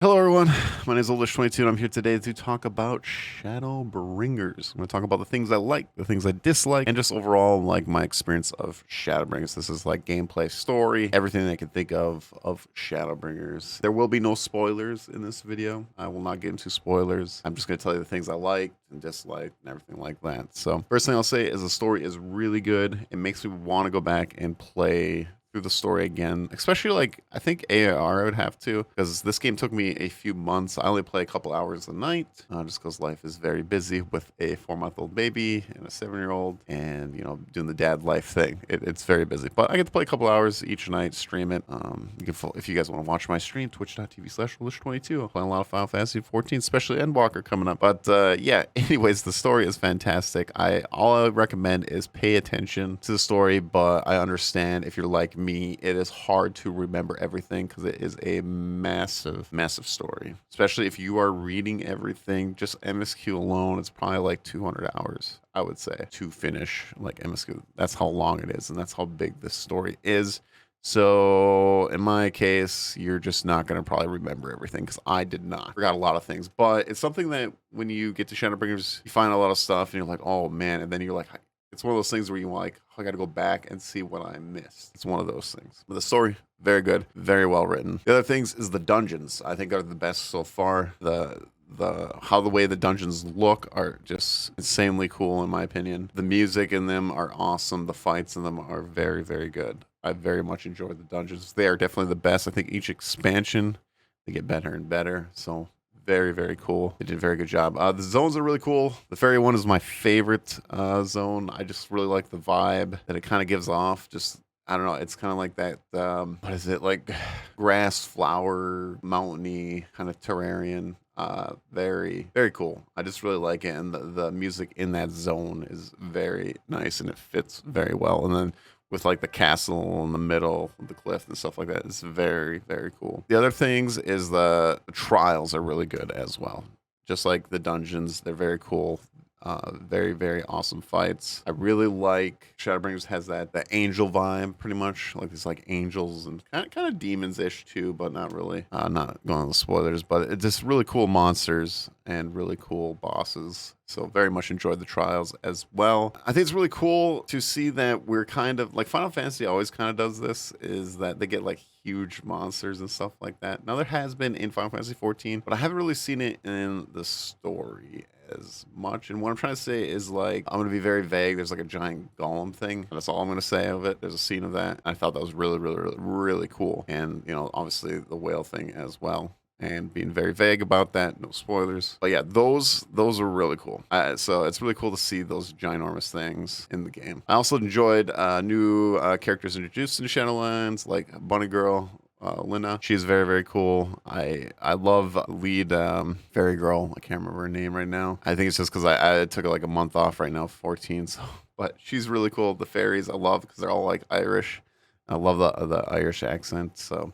Hello everyone, my name is oldish 22 and I'm here today to talk about Shadowbringers. I'm going to talk about the things I like, the things I dislike, and just overall like my experience of Shadowbringers. This is like gameplay, story, everything I can think of Shadowbringers. There will be no spoilers in this video. I will not get into spoilers. I'm just going to tell you the things I like and dislike and everything like that. So first thing I'll say is the story is really good. It makes me want to go back and play through the story again, especially like I think AR I would have to, because this game took me a few months. I only play a couple hours a night, just because life is very busy with a 4-month-old baby and a 7-year-old, and doing the dad life thing. It's very busy, but I get to play a couple hours each night, stream it. If you guys want to watch my stream, twitch.tv/oldish22. I'm playing a lot of Final Fantasy 14, especially Endwalker coming up. But yeah, anyways, the story is fantastic. All I recommend is pay attention to the story, but I understand if you're like me, it is hard to remember everything because it is a massive story. Especially if you are reading everything, just MSQ alone, it's probably like 200 hours, I would say, to finish like MSQ. That's how long it is, and that's how big this story is. So in my case, you're just not going to probably remember everything because I did not. Forgot a lot of things, but it's something that when you get to Shadowbringers, you find a lot of stuff and you're like, oh man, and then you're like, it's one of those things where you're like, I got to go back and see what I missed. It's one of those things. But the story, very good, very well written. The other things is the dungeons. I think are the best so far. The way the dungeons look are just insanely cool in my opinion. The music in them are awesome. The fights in them are very good. I very much enjoy the dungeons. They are definitely the best. I think each expansion they get better and better. So very cool. They did a very good job. The zones are really cool. The fairy one is my favorite zone. I just really like the vibe that it kind of gives off. Just I don't know. It's kind of like that. What is it like? Grass, flower, mountainy kind of terrarian. Very cool. I just really like it, and the music in that zone is very nice, and it fits very well. And then with like the castle in the middle of the cliff and stuff like that. It's very cool. The other things is the trials are really good as well. Just like the dungeons, they're very cool. Very awesome fights. I really like Shadowbringers has that angel vibe, pretty much like these like angels and kind of demons ish too, but not really. Not going on the spoilers, but it's just really cool monsters and really cool bosses. So very much enjoyed the trials as well. I think it's really cool to see that we're kind of like Final Fantasy always kind of does this, is that they get like huge monsters and stuff like that. Now there has been in Final Fantasy 14, but I haven't really seen it in the story as much. And what I'm trying to say is like I'm gonna be very vague. There's like a giant golem thing. That's all I'm gonna say of it. There's a scene of that. I thought that was really cool. And obviously the whale thing as well. And being very vague about that, no spoilers. But yeah, those are really cool. So it's really cool to see those ginormous things in the game. I also enjoyed new characters introduced into Shadowlands, like Bunny Girl, Lina. She's very cool. I love lead fairy girl. I can't remember her name right now. I think it's just because I took like a month off right now, 14. So, but she's really cool. The fairies I love because they're all like Irish. I love the Irish accent. So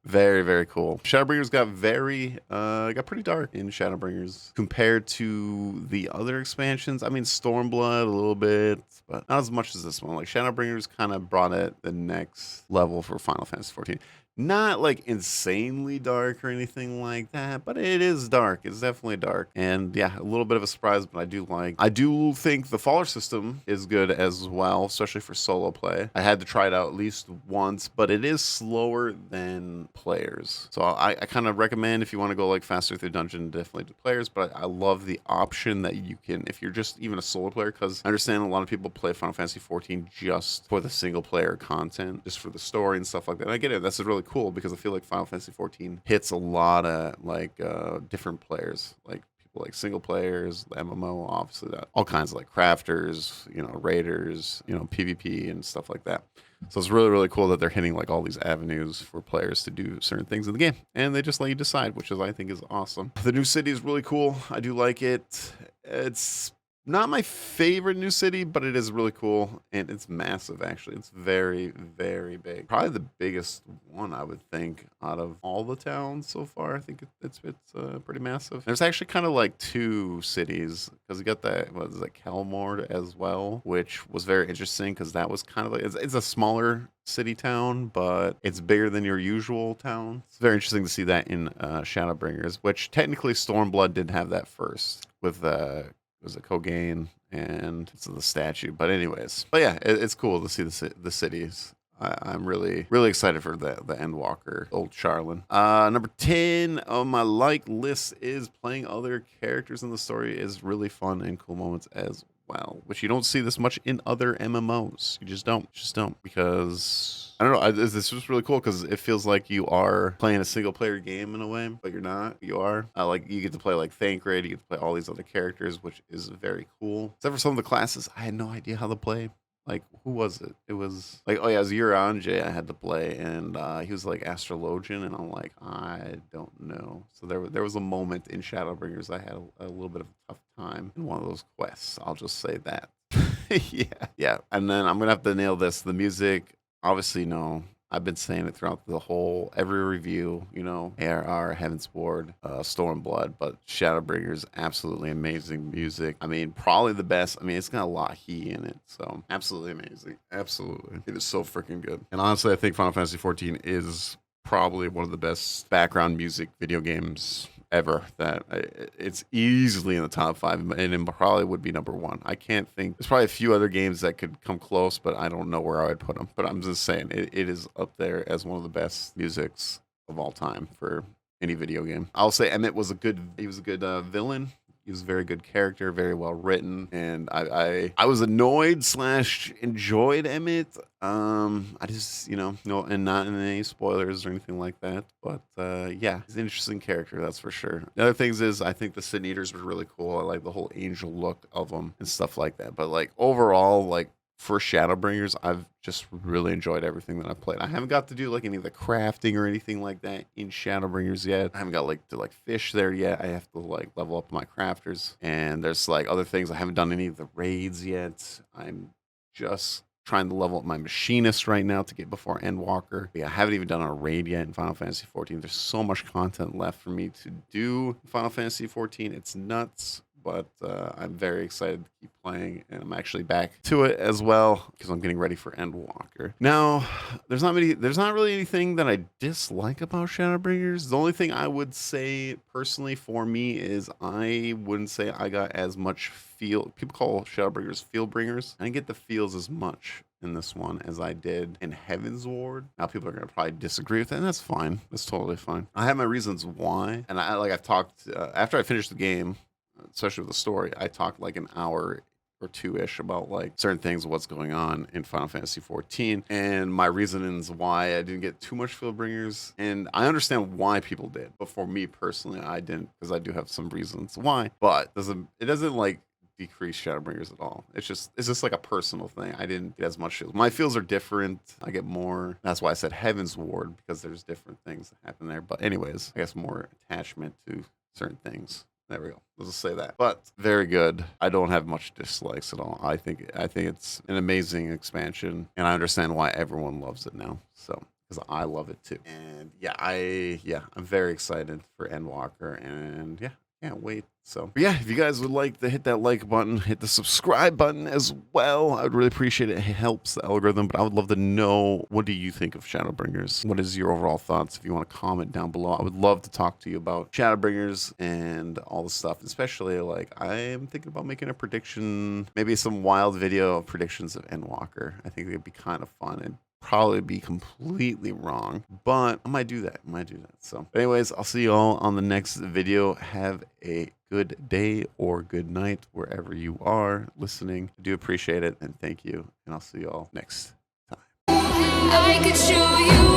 very cool. Shadowbringers got pretty dark in Shadowbringers compared to the other expansions. I mean, Stormblood a little bit, but not as much as this one. Like Shadowbringers kind of brought it the next level for Final Fantasy 14. Not like insanely dark or anything like that, but it is dark. It's definitely dark. And yeah, a little bit of a surprise, but I do think the Faller system is good as well, especially for solo play. I had to try it out at least once, but it is slower than players. So I kind of recommend if you want to go like faster through dungeon, definitely to players, but I love the option that you can, if you're just even a solo player, because I understand a lot of people play Final Fantasy 14 just for the single player content, just for the story and stuff like that. And I get it. That's really cool because I feel like Final Fantasy 14 hits a lot of like different players, like people like single players, the MMO, obviously that all kinds of like crafters, raiders, PvP and stuff like that. So it's really cool that they're hitting like all these avenues for players to do certain things in the game, and they just let you decide, which is I think is awesome. The new city is really cool. I do like it. It's not my favorite new city, but it is really cool and it's massive. Actually, it's very, very big. Probably the biggest one I would think out of all the towns so far. I think it's pretty massive. There's actually kind of like two cities because you got that what is it, Kelmore as well, which was very interesting because that was kind of like it's a smaller city town, but it's bigger than your usual town. It's very interesting to see that in Shadowbringers, which technically Stormblood did have that first with was it Cogain and it's the statue. But anyways, but yeah, it's cool to see the cities. I'm really really excited for the Endwalker, Old Charlin. Number 10 on my like list is playing other characters in the story is really fun and cool moments as well, which you don't see this much in other MMOs. You just don't because I don't know. This was really cool because it feels like you are playing a single player game in a way, but you're not. You are. Like you get to play like Thancred, you get to play all these other characters, which is very cool. Except for some of the classes, I had no idea how to play. Like who was it? It was like oh yeah, it was Uranje I had to play, and he was like astrologian, and I'm like I don't know. So there was a moment in Shadowbringers I had a little bit of a tough time in one of those quests. I'll just say that. Yeah. And then I'm gonna have to nail this. The music, obviously, no. I've been saying it throughout the whole every review, you know, ARR, Heaven's Ward, Stormblood, but Shadowbringers, absolutely amazing music. I mean, probably the best. I mean, it's got a lot of heat in it, so absolutely amazing. Absolutely, it is so freaking good. And honestly, I think Final Fantasy 14 is probably one of the best background music video games ever. It's easily in the top 5 and it probably would be number 1. I can't think there's probably a few other games that could come close, but I don't know where I would put them. But I'm just saying it is up there as one of the best musics of all time for any video game. I'll say Emmett was a good villain. He was a very good character, very well written, and I was annoyed slash enjoyed Emmett. I just no, and not in any spoilers or anything like that. But yeah, he's an interesting character, that's for sure. The other things is I think the Sin Eaters were really cool. I like the whole angel look of them and stuff like that. But like overall, like for Shadowbringers, I've just really enjoyed everything that I've played. I haven't got to do like any of the crafting or anything like that in Shadowbringers yet. I haven't got like to like fish there yet. I have to like level up my crafters. And there's like other things. I haven't done any of the raids yet. I'm just trying to level up my machinist right now to get before Endwalker. Yeah, I haven't even done a raid yet in Final Fantasy 14. There's so much content left for me to do in Final Fantasy 14. It's nuts. But I'm very excited to keep playing, and I'm actually back to it as well because I'm getting ready for Endwalker. Now, there's not really anything that I dislike about Shadowbringers. The only thing I would say personally for me is I wouldn't say I got as much feel. People call Shadowbringers feel bringers. I didn't get the feels as much in this one as I did in Heaven's Ward. Now people are gonna probably disagree with that, and that's fine. That's totally fine. I have my reasons why, and I've talked after I finished the game, especially with the story. I talked like an hour or two-ish about like certain things, what's going on in Final Fantasy 14, and my reasonings why I didn't get too much Fieldbringers. And I understand why people did, but for me personally, I didn't, because I do have some reasons why. But it doesn't like decrease Shadowbringers at all. It's just like a personal thing. I didn't get as much feels. My feels are different. I get more. That's why I said Heaven's Ward, because there's different things that happen there. But anyways, I guess more attachment to certain things. There we go. Let's just say that. But very good. I don't have much dislikes at all. I think it's an amazing expansion, and I understand why everyone loves it now. So because I love it too. And I'm very excited for Endwalker, and yeah, can't wait. So yeah, if you guys would like to hit that like button, hit the subscribe button as well. I would really appreciate it. It helps the algorithm, but I would love to know, what do you think of Shadowbringers? What is your overall thoughts? If you want to comment down below, I would love to talk to you about Shadowbringers and all the stuff, especially like I am thinking about making a prediction, maybe some wild video of predictions of Endwalker. I think it'd be kind of fun and probably be completely wrong, but I might do that. So anyways, I'll see you all on the next video. Have a good day or good night wherever you are listening. I do appreciate it, and thank you, and I'll see you all next time. I could show you